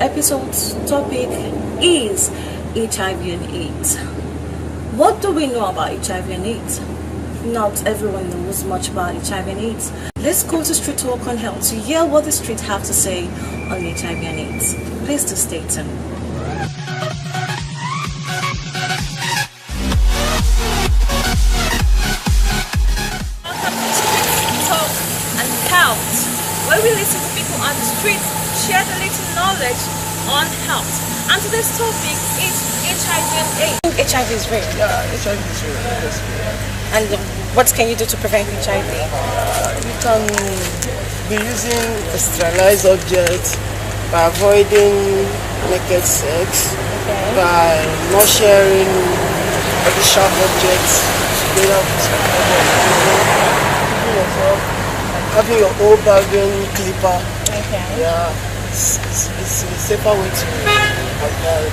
episode's topic is HIV and AIDS. What do we know about HIV and AIDS? Not everyone knows much about HIV and AIDS. Let's go to Street Talk on Health to hear what the street have to say on HIV and AIDS. Please to stay tuned. Welcome to Street Talk and Health, where we listen to people on the street, share the little knowledge on health. And today's topic is HIV and AIDS. HIV is real. Yeah, HIV is real. Yes. And what can you do to prevent HIV? You can be using a sterilized object by avoiding naked sex, by not sharing body sharp objects together with yourself, having your own bargain clipper. Yeah, it's a safer way to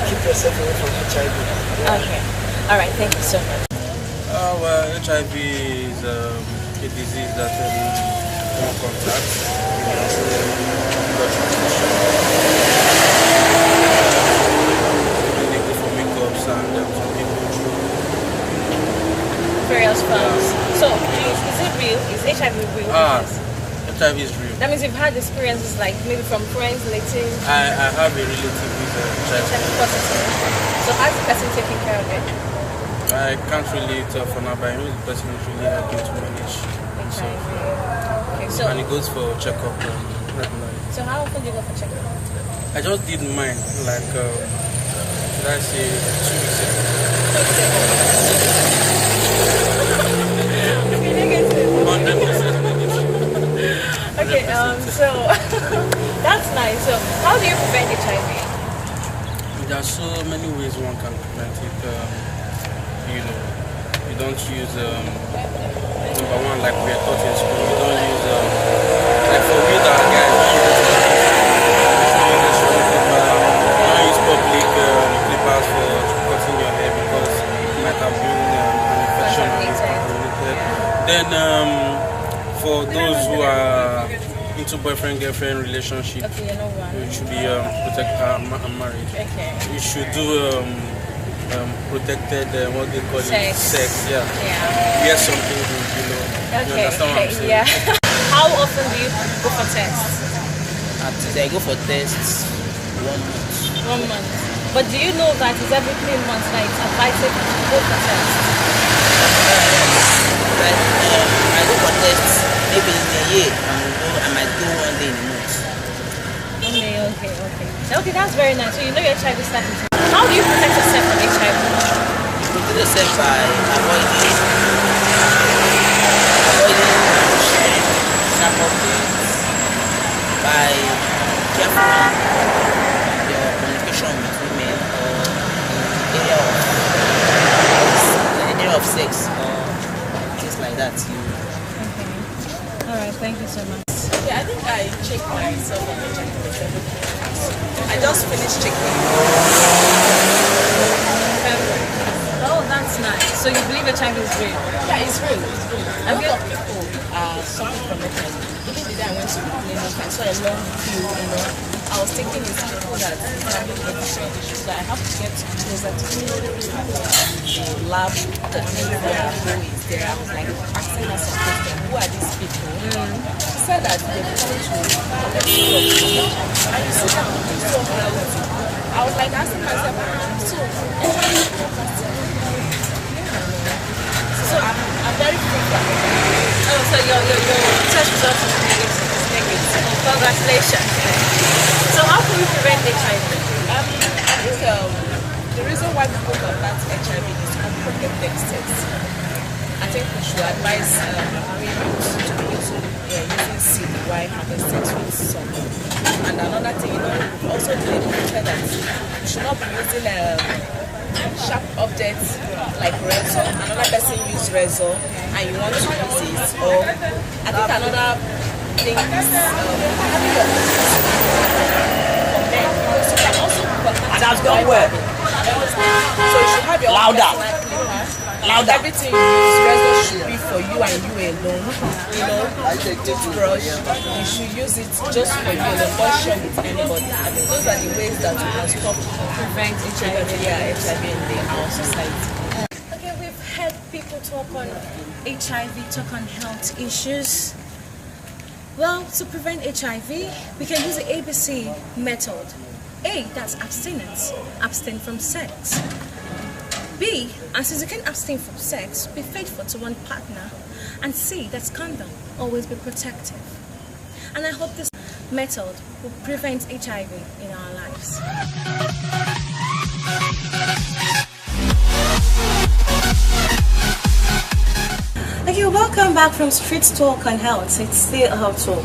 keep yourself away from HIV. Yeah. Okay. All right. Thank you so much. Well, HIV is a disease that human contact, blood transmission. They go for makeups and some people through Various forms. So, is it real? Is HIV real? HIV is real. That means you've had experiences like maybe from friends, relatives. I have a relative with HIV. Positive. So, how's the person taking care of it? I can't really tell for now, but I know the person is really helping to manage. So, Okay, so and he goes for checkup regularly. So how often do you go for checkup? I just did mine, like, should I say 2 weeks ago. Okay, so that's nice. So how do you prevent HIV? There are so many ways one can prevent it. You don't use number one, like we are taught in school. You don't use like for we that guys don't use public clippers for cutting your hair because it might have been an infection related. Then for those who are into boyfriend-girlfriend relationship, you should be married. Okay. You should do protected what they call it sex. Yeah. Wear something good, you understand what I'm saying? Yeah. How often do you go for tests? I go for tests 1 month. 1 month. But do you know that it's every 3 months that it's advisable to go for tests? I go for tests maybe in a year. I might go 1 day in a month. Okay, that's very nice. So you know your HIV status. How do you protect yourself from HIV? You protect yourself by avoiding sharing sharp objects, by careful your communication with women or in the area of sex or things like that. All right, thank you so much. Yeah, I think I checked myself on HIV. I just finished checking. Oh, that's nice. So you believe HIV is real? Yeah, it's real. A lot of people are suffering from HIV. Even the day I went to the clinic, I saw a long queue, I was thinking it's people that are having addiction issues, that I have to get closer to the lab technique there, who is there. I was like asking her some questions. Who are these people? She said that they're coming to collect drugs from HIV. And you see that people so healthy. I was like asking myself, so I'm very free from it. Oh, so your test results is negative. Oh, congratulations. So how can we prevent HIV? I think the reason why people contact HIV is unprotected sex. I think we should advise women to be using seed while having sex with someone. And another thing, we've also educated that we should not be using sharp objects like razor. Another person use razor and you want to use it. Or I think another thing is having your for men, because you can also contact That's done well. so you should have your Louder. own personal clipper everything you use, razor should be for you and you alone. You know, toothbrush, you should use it just for you alone. Don't share with anybody. I think those are the ways that we can stop prevent HIV in our society. Okay, we've heard people talk on HIV, talk on health issues. Well, to prevent HIV, we can use the ABC method. A, that's abstinence, abstain from sex. B, and since you can abstain from sex, be faithful to one partner. And C, that's condom, always be protective. And I hope this method will prevent HIV in our lives. Okay, welcome back from Street Talk on Health. It's still Health Talk.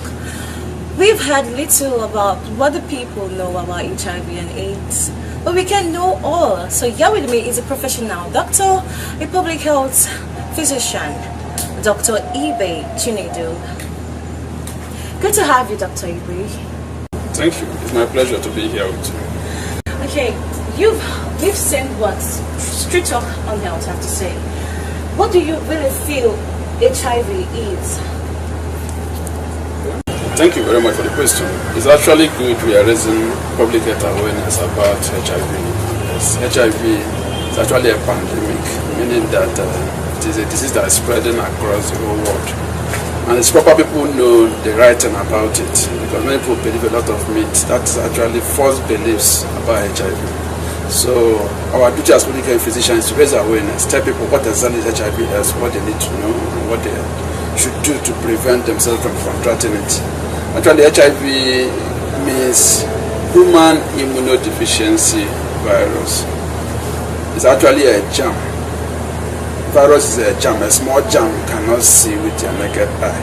We've heard little about what the people know about HIV and AIDS, but we can know all. So here with me is a professional doctor, a public health physician, Dr. Ibe Chinedu. Good to have you, Dr. Ibe. Thank you. It's my pleasure to be here with you. Okay, we've seen what Street Talk on Health have to say. What do you really feel HIV is? Thank you very much for the question. It's actually good we are raising public health awareness about HIV. Yes, HIV is actually a pandemic, meaning that it is a disease that is spreading across the whole world. And it's proper people know the right thing about it, because many people believe a lot of myths. That is actually false beliefs about HIV. So our duty as public health physicians is to raise awareness, tell people what exactly is HIV is, what they need to know, and what they should do to prevent themselves from contracting it. Actually, HIV means human immunodeficiency virus. It's actually a germ. Virus is a germ, a small germ you cannot see with your naked eye.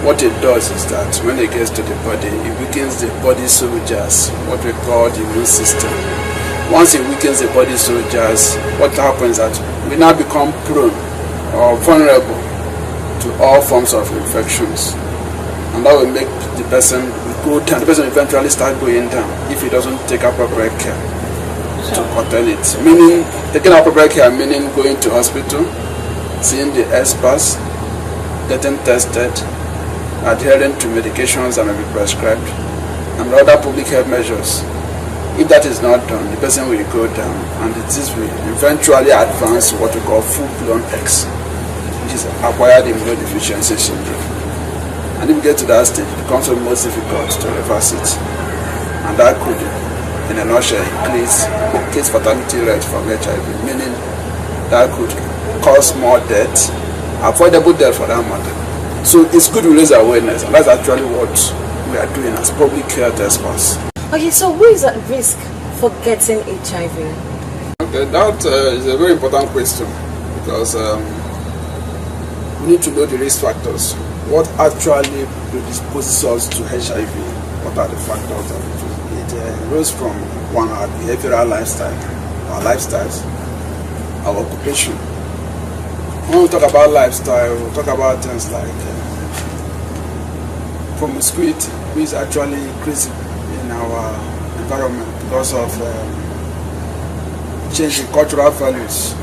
What it does is that when it gets to the body, it weakens the body soldiers, what we call the immune system. Once it weakens the body soldiers, what happens is that we now become prone or vulnerable to all forms of infections. And that will make the person go down. The person eventually start going down if he doesn't take appropriate care to contain it. Meaning, taking appropriate care, meaning going to hospital, seeing the experts, getting tested, adhering to medications that may be prescribed, and other public health measures. If that is not done, the person will go down, and the disease will eventually advance to what we call full-blown X, which is acquired immunodeficiency syndrome. And if we get to that stage, it becomes almost difficult to reverse it. And that could, in a nutshell, increase fatality rate from HIV, meaning that could cause more death, avoidable death for that matter. So it's good we raise awareness, and that's actually what we are doing as public health experts. Okay, so who is at risk for getting HIV? Okay, that is a very important question, because we need to know the risk factors. What actually predisposes us to HIV? What are the factors that it arose from? One, our behavioral lifestyle, our lifestyles, our occupation. When we talk about lifestyle, we talk about things like promiscuity, which is actually increasing in our environment because of changing cultural values.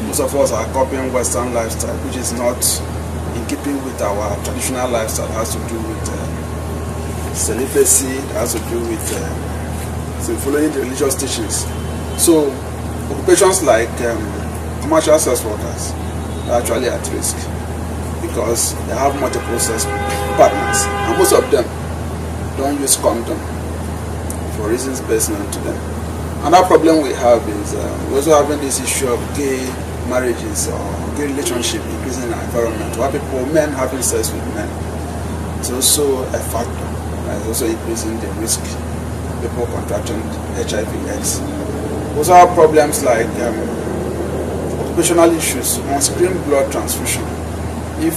Most of us are copying Western lifestyle, which is not in keeping with our traditional lifestyle. It has to do with celibacy, it has to do with following the religious teachings. So occupations like commercial sex workers are actually at risk because they have multiple sex partners, and most of them don't use condom for reasons best known to them. Another problem we have is we're also having this issue of gay marriages or gay relationship increasing in our environment. Where men having sex with men. It's also a factor. It's also increasing the risk of people contracting HIV/AIDS. We also have problems like occupational issues, on-screen blood transfusion. If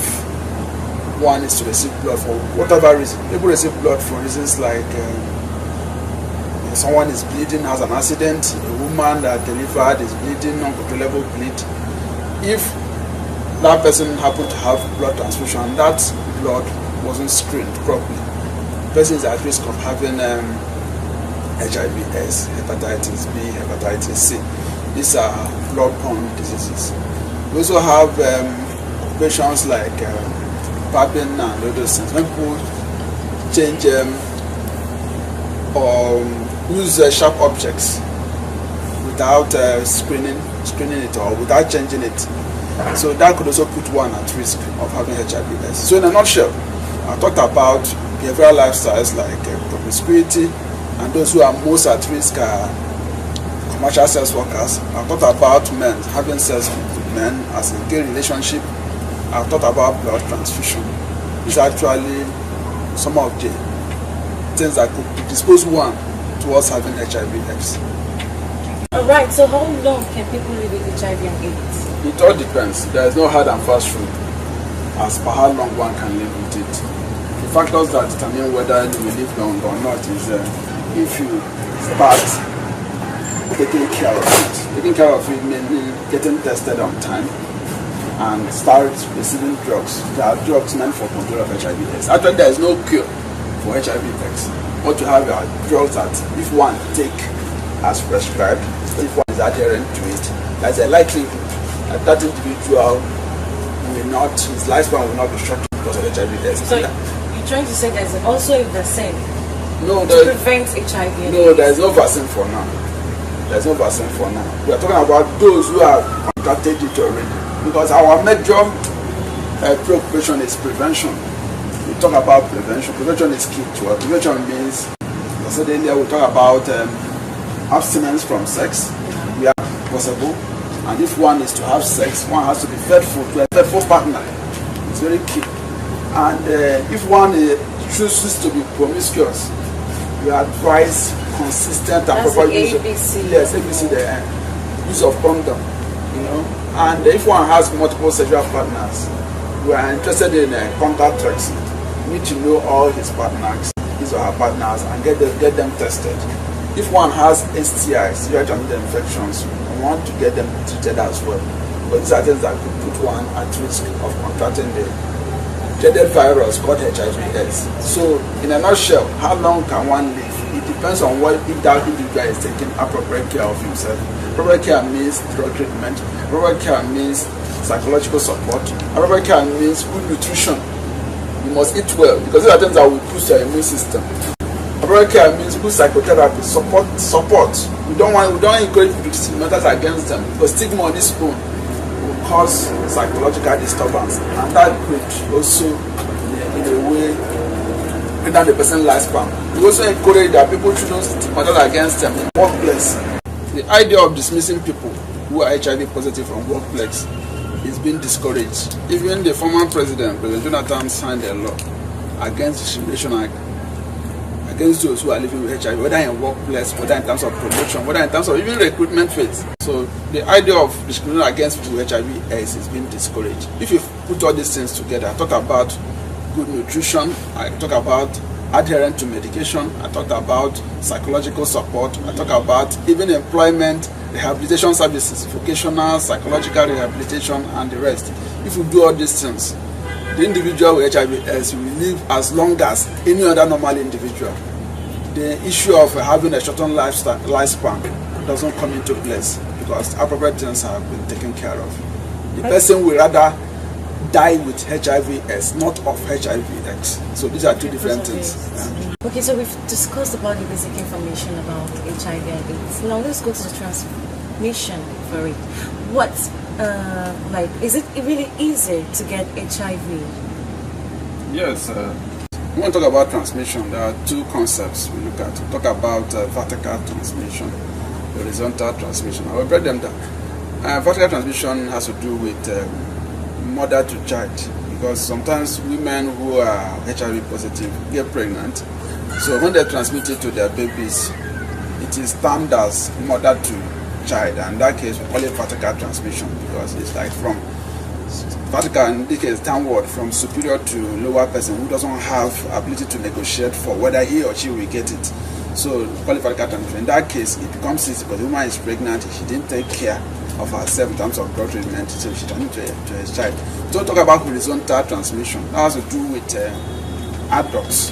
one is to receive blood for whatever reason, people receive blood for reasons like someone is bleeding, has an accident, a woman that delivered is bleeding, uncontrollable bleed. If that person happened to have blood transfusion, that blood wasn't screened properly, the person is at risk of having HIV/AIDS, hepatitis B, hepatitis C. These are blood-borne diseases. We also have occupations like barbing and all those things. When people change or use sharp objects without screening it or without changing it, so that could also put one at risk of having HIV/AIDS. So in a nutshell, I talked about behavioral lifestyles like promiscuity, and those who are most at risk are commercial sex workers. I talked about men having sex with men as a gay relationship. I talked about blood transfusion. It's actually some of the things that could predispose one towards having HIV/AIDS. Alright, so how long can people live with HIV and AIDS? It all depends. There is no hard and fast rule as per how long one can live with it. The factors that determine whether you will live long or not is if you start taking care of it. Taking care of it meaning getting tested on time and start receiving drugs. There are drugs meant for control of HIV/AIDS. Actually, there is no cure for HIV/AIDS. What you have are drugs that if one take as prescribed, if one is adherent to it, there's a likelihood that that individual will not, his lifespan will not be shortened because of HIV/AIDS. So you're trying to say there's also a vaccine No, to prevent HIV? No, there is no vaccine for now. There's no vaccine for now. We are talking about those who have contracted it already. Because our major preoccupation is prevention. We talk about prevention. Prevention is key to us. Prevention means, I said earlier, we talk about abstinence from sex, where possible. And if one is to have sex, one has to be faithful to a faithful partner. It's very key. And if one chooses to be promiscuous, we advise consistent and proper use of yes, ABC, the use of condom, you know. And if one has multiple sexual partners, we are interested in contact tracing. We need to know all his partners, his or her partners, and get them tested. If one has STIs, sexually transmitted infections, we want to get them treated as well. But these are things that could put one at risk of contracting the dreaded virus called HIV/AIDS. So, in a nutshell, how long can one live? It depends on what if that individual is taking appropriate care of himself. Appropriate care means drug treatment. Appropriate care means psychological support. Appropriate care means good nutrition. You must eat well because these are things that will boost your immune system. Appropriate care means good psychotherapy, support. We don't encourage people to stigmatize against them because stigma on this own will cause psychological disturbance, and that could also, in a way, bring down the person's lifespan. We also encourage that people shouldn't stigmatize against them in the workplace. The idea of dismissing people who are HIV positive from workplace is being discouraged. Even the former President Jonathan, signed a law against discrimination against those who are living with HIV, whether in workplace, whether in terms of promotion, whether in terms of even recruitment phase. So the idea of discrimination against people with HIV/AIDS is being discouraged. If you put all these things together, I talk about good nutrition, I talk about adherence to medication, I talk about psychological support, I talk about even employment, rehabilitation services, vocational, psychological rehabilitation, and the rest. If you do all these things, the individual with HIV/AIDS will live as long as any other normal individual. The issue of having a shortened lifespan doesn't come into place because appropriate things have been taken care of. The person will rather die with HIV/AIDS, not of HIV/AIDS. So these are two different things. Okay, so we've discussed about the basic information about HIV and AIDS. Now let's go to the transmission for it. What, is it really easy to get HIV? Yes. When we talk about transmission, there are two concepts we look at. We talk about vertical transmission, horizontal transmission. I will break them down. Vertical transmission has to do with mother to child, because sometimes women who are HIV positive get pregnant. So when they transmit it to their babies, it is termed as mother to child, and in that case we call it vertical transmission because it's like from vertical, in this case downward, from superior to lower person who doesn't have ability to negotiate for whether he or she will get it. So we call it vertical transmission. In that case it becomes easy because the woman is pregnant, she didn't take care of herself in terms of drug treatment, so she transmits to her child. So talk about horizontal transmission. That has to do with adults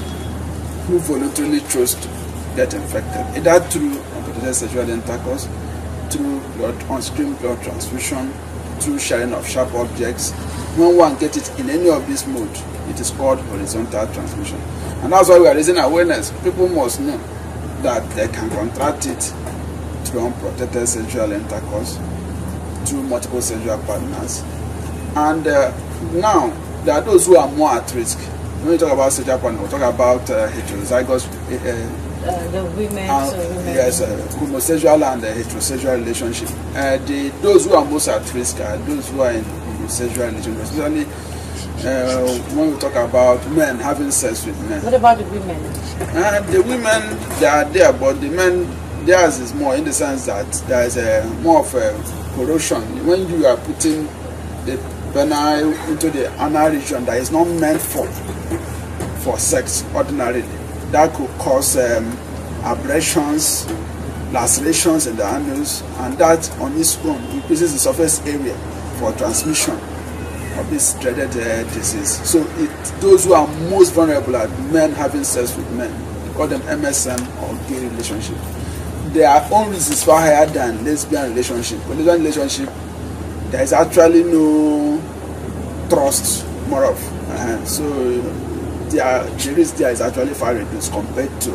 who voluntarily chose to get infected, either through unprotected sexual intercourse, through on-screen blood transfusion, through sharing of sharp objects. When one gets it in any of this mode, it is called horizontal transmission. And that's why we are raising awareness. People must know that they can contract it through unprotected sexual intercourse, through multiple sexual partners. And now, there are those who are more at risk. When we talk about sexual partner, we talk about heterozygous the women, yes, homosexual and heterosexual relationship. Those who are most at risk are those who are in sexual relationship, especially when we talk about men having sex with men. What about the women? The women, they are there, but the men, theirs is more in the sense that there is more of a corrosion. When you are putting the penile into the anal region that is not meant for sex ordinarily, that could cause abrasions, lacerations in the anus, and that on its own increases the surface area for transmission of this dreaded disease. So those who are most vulnerable are men having sex with men. We call them MSM or gay relationship. Their own risk is far higher than lesbian relationship. For lesbian relationship, there is actually no trust more of. So the risk there is actually far reduced compared to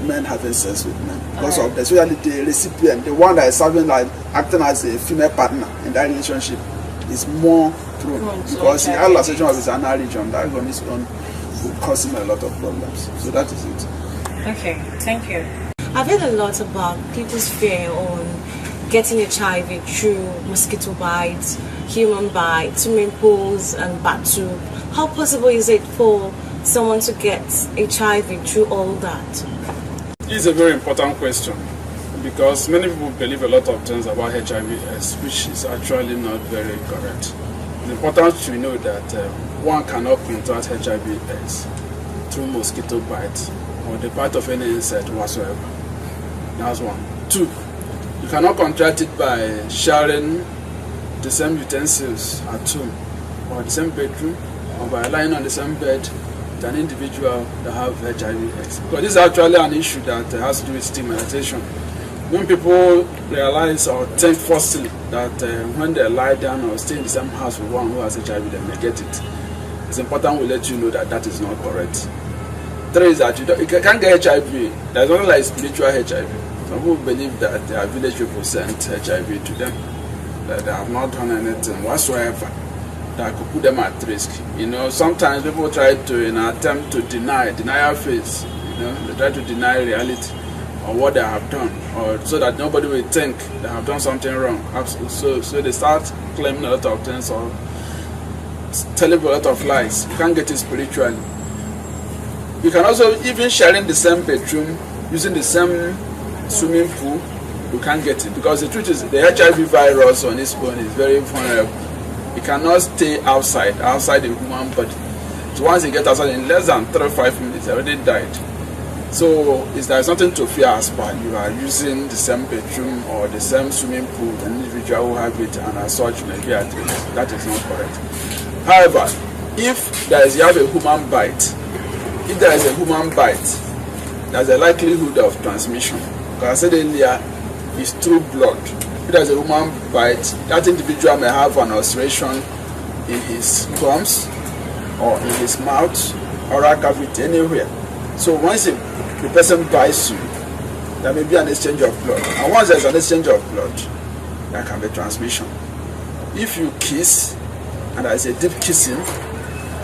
men having sex with men. Because of especially the recipient, the one that is serving, like acting as a female partner in that relationship, is more prone because the lacration of his anal region, that on its own will cause him a lot of problems. So that is it. Okay, thank you. I've heard a lot about people's fear on getting HIV through mosquito bites, human bites, swimming pools, and bat tube. How possible is it for someone to get HIV through all that? This is a very important question because many people believe a lot of things about HIV/AIDS, which is actually not very correct. It's important to know that one cannot contract HIV/AIDS through mosquito bite or the bite of any insect whatsoever. That's one. Two, you cannot contract it by sharing the same utensils at home or the same bedroom or by lying on the same bed with an individual that have HIV/AIDS. Because this is actually an issue that has to do with stigmatization. When people realize or think firstly that when they lie down or stay in the same house with one who has HIV, they may get it. It's important we let you know that that is not correct. Three is that you can't get HIV. There's only like spiritual HIV. Some people believe that their village people sent HIV to them, that they have not done anything whatsoever that could put them at risk. You know, sometimes people try to, in an attempt to deny face, you know, they try to deny reality or what they have done, or so that nobody will think they have done something wrong. So they start claiming a lot of things or telling a lot of lies. You can't get it spiritually. You can also, even sharing the same bedroom, using the same swimming pool, you can't get it, because the truth is the HIV virus on its own is very vulnerable. It cannot stay outside the human body. So once it gets outside, in less than 3-5 minutes, it already died. So there is nothing to fear as far you are using the same bedroom or the same swimming pool, an individual who have it and as such may be at risk. That is not correct. However, if you have a human bite, there's a likelihood of transmission. Because I said earlier, it's through blood. If there's a human bite, that individual may have an ulceration in his gums or in his mouth, oral cavity, anywhere. So once the person bites you, there may be an exchange of blood. And once there's an exchange of blood, there can be transmission. If you kiss, and there is a deep kissing,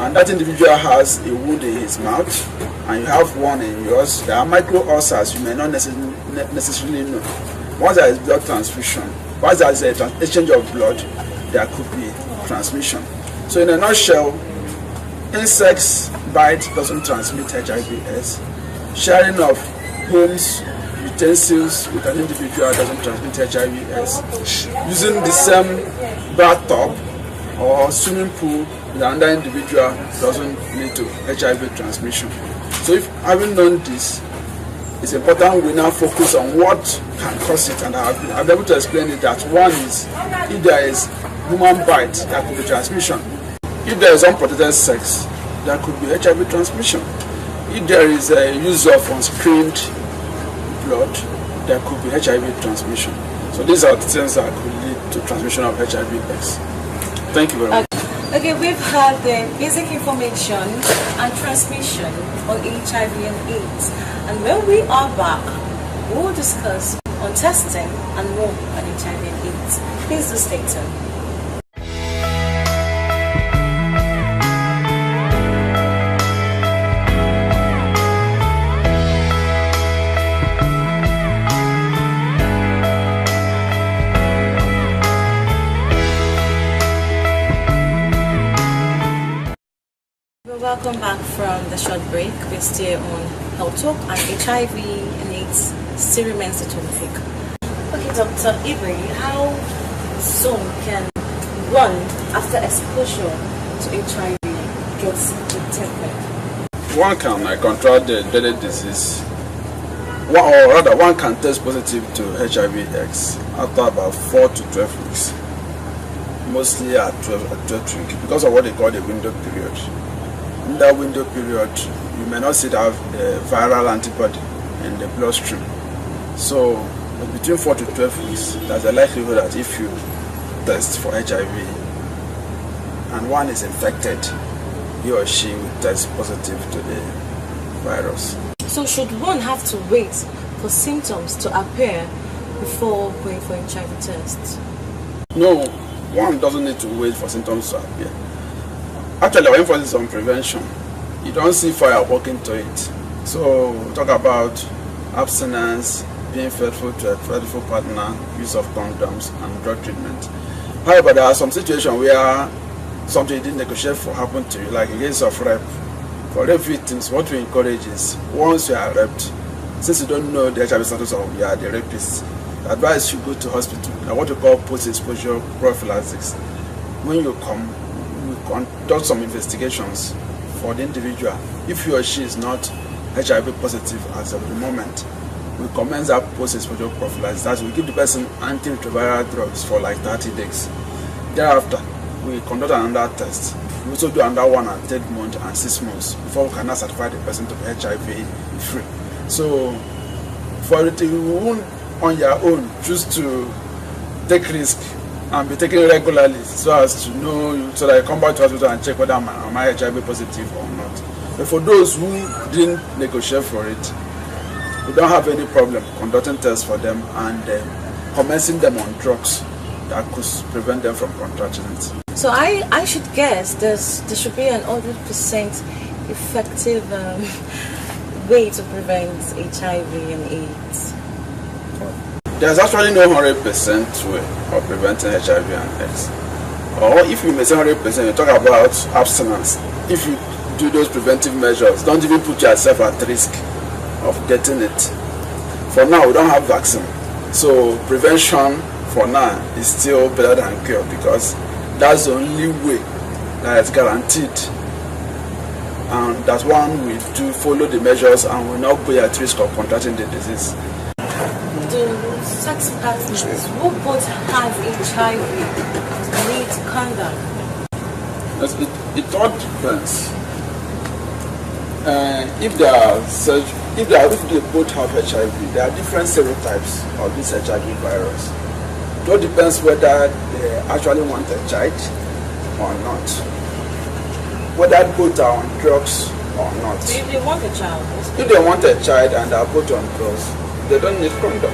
and that individual has a wound in his mouth, and you have one in yours, there are micro ulcers you may not necessarily know. Once there is blood transfusion, once there is an exchange of blood, there could be transmission. So in a nutshell, insects bite doesn't transmit HIV/AIDS. Sharing of homes, utensils with an individual doesn't transmit HIV/AIDS. Using the same bathtub or swimming pool with another individual doesn't lead to HIV transmission. So if having known this, it's important we now focus on what can cause it, and I'll be able to explain it. That one is, if there is human bite, there could be transmission. If there is unprotected sex, there could be HIV transmission. If there is a use of unscreened blood, there could be HIV transmission. So these are the things that could lead to transmission of HIV/AIDS. Thank you very much. Okay, we've had the basic information and transmission on HIV and AIDS. And when we are back, we'll discuss on testing and more on HIV and AIDS. Please do stay tuned. Welcome back from the short break. We're still on Health Talk, and HIV and AIDS still remains the topic. Okay, Dr. Ibri, how soon can one, after exposure to HIV, get detected? One can contract the deadly disease, or rather, one can test positive to HIV/AIDS after about 4 to 12 weeks, mostly at 12 weeks, because of what they call the window period. In that window period, you may not see that the viral antibody in the bloodstream. So between 4 to 12 weeks, there's a likelihood that if you test for HIV and one is infected, he or she will test positive to the virus. So should one have to wait for symptoms to appear before going for HIV tests? No, one doesn't need to wait for symptoms to appear. Actually, our emphasis is on prevention. You don't see fire walking to it. So we talk about abstinence, being faithful to a faithful partner, use of condoms, and drug treatment. However, there are some situations where something you didn't negotiate for happened to you, like in case of rape. For rape victims, what we encourage is, once you are raped, since you don't know the HIV status of you are the rapist, the advice you go to hospital. Now, what we call post-exposure prophylaxis. When you come, we conduct some investigations for the individual. If he or she is not HIV positive as of the moment, we commence that post-exposure prophylaxis. That we give the person antiretroviral drugs for like 30 days. Thereafter, we conduct another test. We also do another one at 3 months and 6 months before we can now certify the person to be HIV free. So, for it, you won't on your own choose to take risk and be taken regularly so as to know, so that you come back to hospital and check whether am I HIV positive or not. But for those who didn't negotiate for it, we don't have any problem conducting tests for them and commencing them on drugs that could prevent them from contracting it. So I should guess there should be an 100% effective way to prevent HIV and AIDS. There's actually no 100% way of preventing HIV and AIDS. Or if you may say 100%, you talk about abstinence. If you do those preventive measures, don't even put yourself at risk of getting it. For now, we don't have vaccine. So prevention for now is still better than cure, because that's the only way that is guaranteed. And that one will do follow the measures and will not be at risk of contracting the disease. Do sex partners who both have HIV need condom? It all depends. If they both have HIV, there are different serotypes of this HIV virus. It all depends whether they actually want a child or not, whether both are on drugs or not. So if they want a child? If they want a child and are both on drugs, they don't need condom,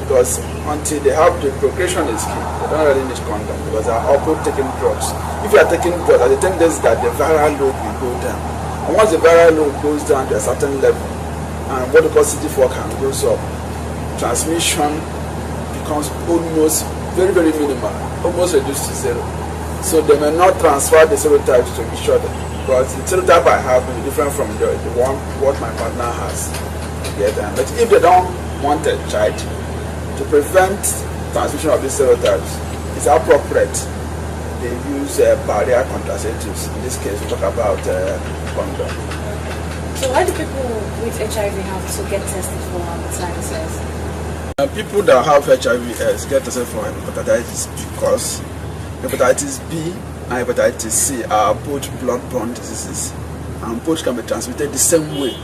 because until they have the procreation is key, they don't really need condom, because they are all both taking drugs. If you are taking drugs, at the time that the viral load will go down, and once the viral load goes down to a certain level, and what we call CD4 can goes up, transmission becomes almost very minimal, almost reduced to zero. So they may not transfer the serotypes to each other, because the serotype I have will be different from the one what my partner has. But if they don't want a child, to prevent transmission of these serotypes, it's appropriate they use barrier contraceptives. In this case, we talk about condom. So why do people with HIV have to get tested for hepatitis? People that have HIV get tested for hepatitis because hepatitis B and hepatitis C are both blood-borne diseases, and both can be transmitted the same way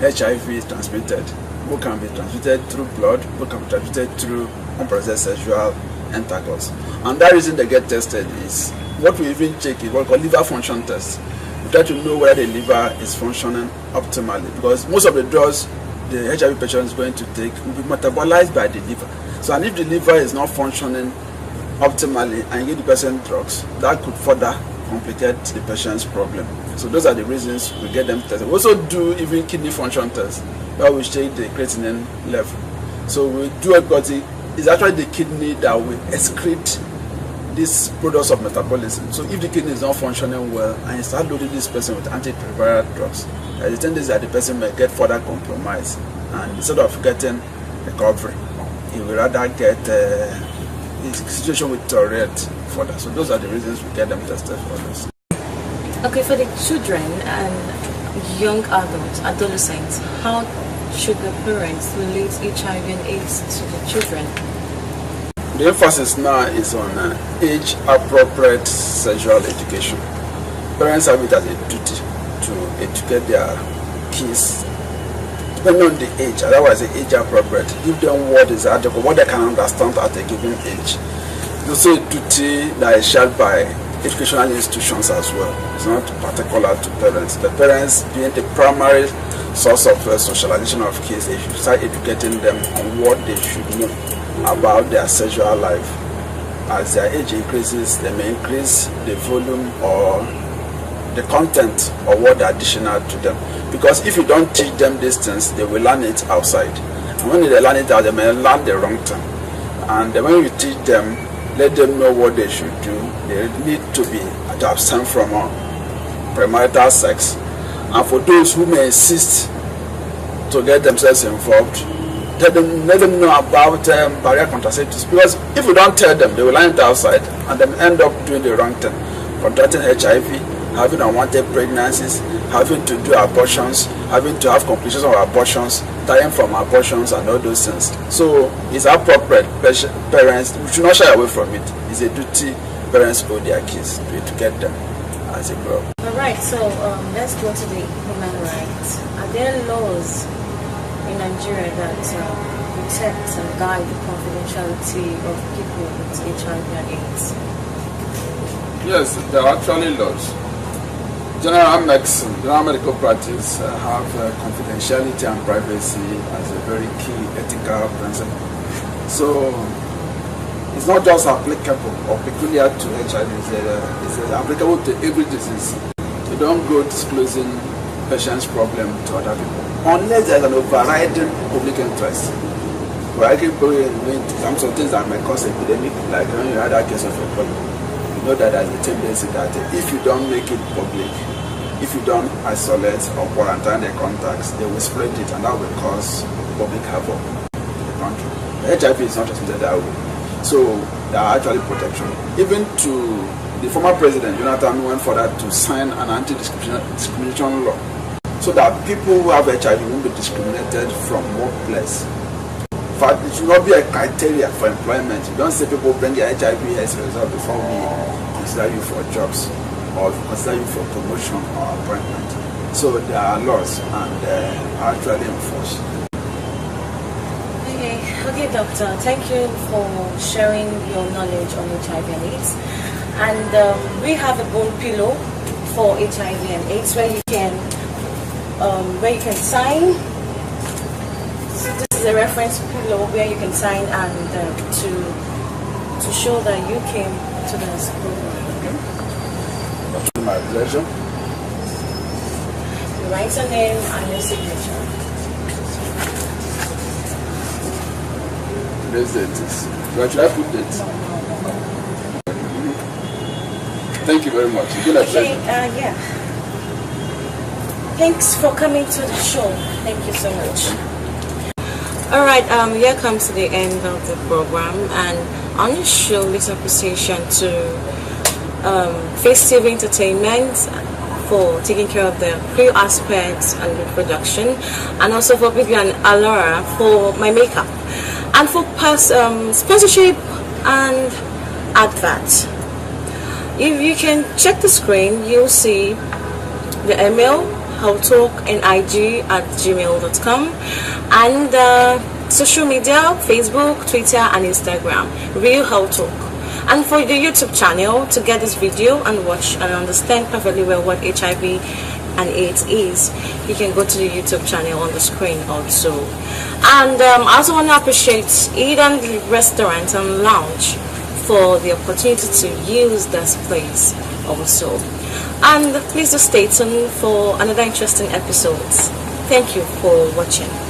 HIV is transmitted. who can be transmitted through blood, who can be transmitted through unprotected sexual intercourse. And that reason they get tested is what we even check is what we call liver function test. We try to know whether the liver is functioning optimally, because most of the drugs the HIV patient is going to take will be metabolized by the liver. So, and if the liver is not functioning optimally and you give the patient drugs, that could further complicate the patient's problem. So those are the reasons we get them tested. We also do even kidney function tests where we check the creatinine level. So we do it because it's actually the kidney that will excrete these products of metabolism. So if the kidney is not functioning well and you start loading this person with antiretroviral drugs, the tendency that the person may get further compromised, and instead of getting recovery, he will rather get the situation with deteriorate further. So those are the reasons we get them tested for this. Okay, for the children and young adults, adolescents, how should the parents relate HIV and AIDS to the children? The emphasis now is on age-appropriate sexual education. Parents have it as a duty to educate their kids, depending on the age, otherwise the age-appropriate. Give them what is adequate, what they can understand at a given age. It's also a duty that is shared by educational institutions as well. It's not particular to parents. The parents being the primary source of socialization of kids, they should start educating them on what they should know about their sexual life. As their age increases, they may increase the volume or the content of what are additional to them. Because if you don't teach them these things, they will learn it outside. And when they learn it out, they may learn the wrong thing. And when you teach them, let them know what they should do. They need to abstain from premarital sex. And for those who may insist to get themselves involved, let them know about barrier contraceptives. Because if you don't tell them, they will learn it outside and then end up doing the wrong thing, contracting HIV, having unwanted pregnancies, having to do abortions, having to have complications of abortions, dying from abortions and all those things. So it's appropriate. Parents, we should not shy away from it. It's a duty parents owe their kids to educate them as they grow up. Alright, so let's go to the human rights. Are there laws in Nigeria that protect and guide the confidentiality of people with HIV and AIDS? Yes, there are actually laws. General medicine, general medical practice have confidentiality and privacy as a very key ethical principle. So it's not just applicable or peculiar to HIV, it's applicable to every disease. You don't go disclosing patient's problem to other people unless there's an overriding public interest. But I can go in some things that may cause epidemic, like when you had a case of Ebola. You know that there's a tendency that if you don't make it public, if you don't isolate or quarantine the contacts, they will spread it and that will cause public havoc in the country. The HIV is not transmitted that way. So there are actually protection. Even to the former president, Jonathan, went further to sign an anti-discrimination law so that people who have HIV won't be discriminated from workplace. In fact, it should not be a criteria for employment. You don't say people bring your HIV as a result before we consider you for jobs or consider you for promotion or appointment. So there are laws and are actually enforced. Okay, doctor, thank you for sharing your knowledge on HIV and AIDS. And we have a bone pillow for HIV and AIDS where you can sign. So this is a reference pillow where you can sign and to show that you came to this program. My pleasure. You write your name and your signature. Today's date is. Where should I put it? Thank you very much. It's been a pleasure. Yeah. Thanks for coming to the show. Thank you so much. Alright, here comes to the end of the program, and I want to show little appreciation to Festive Entertainment for taking care of the crew aspects and the production, and also for Vivian Alora for my makeup, and for past sponsorship and adverts. If you can check the screen, you'll see the email howtalknig@gmail.com, and social media, Facebook, Twitter and Instagram, Real Health Talk. And for the YouTube channel, to get this video and watch and understand perfectly well what HIV and AIDS is, you can go to the YouTube channel on the screen also. And I also want to appreciate Eden Restaurant and Lounge for the opportunity to use this place also. And please do stay tuned for another interesting episodes. Thank you for watching.